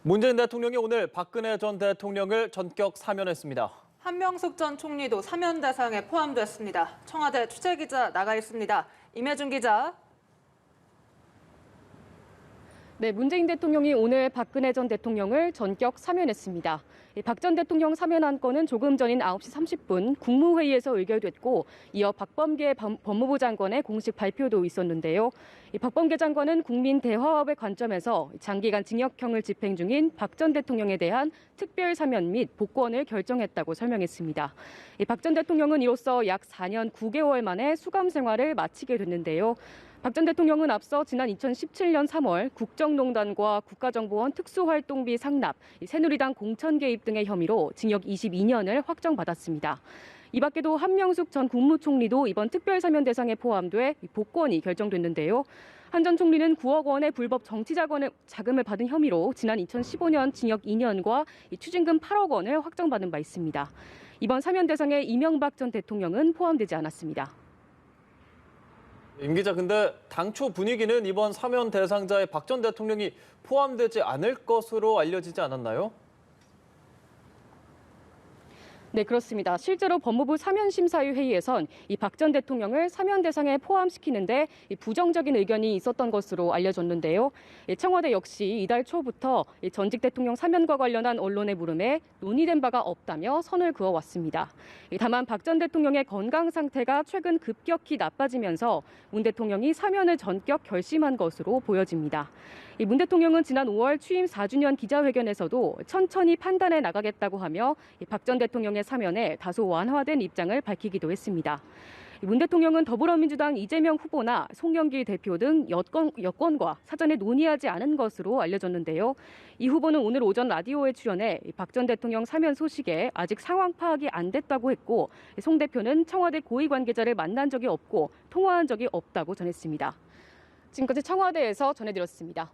문재인 대통령이 오늘 박근혜 전 대통령을 전격 사면했습니다. 한명숙 전 총리도 사면 대상에 포함됐습니다. 청와대 취재기자 나가 있습니다. 임혜준 기자. 네, 문재인 대통령이 오늘 박근혜 전 대통령을 전격 사면했습니다. 박 전 대통령 사면 안건은 조금 전인 9시 30분 국무회의에서 의결됐고 이어 박범계 법무부 장관의 공식 발표도 있었는데요. 박범계 장관은 국민 대화합의 관점에서 장기간 징역형을 집행 중인 박 전 대통령에 대한 특별 사면 및 복권을 결정했다고 설명했습니다. 박 전 대통령은 이로써 약 4년 9개월 만에 수감 생활을 마치게 됐는데요. 박 전 대통령은 앞서 지난 2017년 3월 국정농단과 국가정보원 특수활동비 상납, 새누리당 공천 개입 등의 혐의로 징역 22년을 확정받았습니다. 이 밖에도 한명숙 전 국무총리도 이번 특별사면 대상에 포함돼 복권이 결정됐는데요. 한 전 총리는 9억 원의 불법 정치 자금을 받은 혐의로 지난 2015년 징역 2년과 추징금 8억 원을 확정받은 바 있습니다. 이번 사면 대상에 이명박 전 대통령은 포함되지 않았습니다. 임 기자, 근데 당초 분위기는 이번 사면 대상자에 박 전 대통령이 포함되지 않을 것으로 알려지지 않았나요? 네, 그렇습니다. 실제로 법무부 사면심사위 회의에선 이 박 전 대통령을 사면 대상에 포함시키는데 부정적인 의견이 있었던 것으로 알려졌는데요. 청와대 역시 이달 초부터 전직 대통령 사면과 관련한 언론의 물음에 논의된 바가 없다며 선을 그어왔습니다. 다만 박 전 대통령의 건강 상태가 최근 급격히 나빠지면서 문 대통령이 사면을 전격 결심한 것으로 보여집니다. 문 대통령은 지난 5월 취임 4주년 기자회견에서도 천천히 판단해 나가겠다고 하며 박 전 대통령의 사면에 다소 완화된 입장을 밝히기도 했습니다. 문 대통령은 더불어민주당 이재명 후보나 송영길 대표 등 여권과 사전에 논의하지 않은 것으로 알려졌는데요. 이 후보는 오늘 오전 라디오에 출연해 박 전 대통령 사면 소식에 아직 상황 파악이 안 됐다고 했고, 송 대표는 청와대 고위 관계자를 만난 적이 없고 통화한 적이 없다고 전했습니다. 지금까지 청와대에서 전해드렸습니다.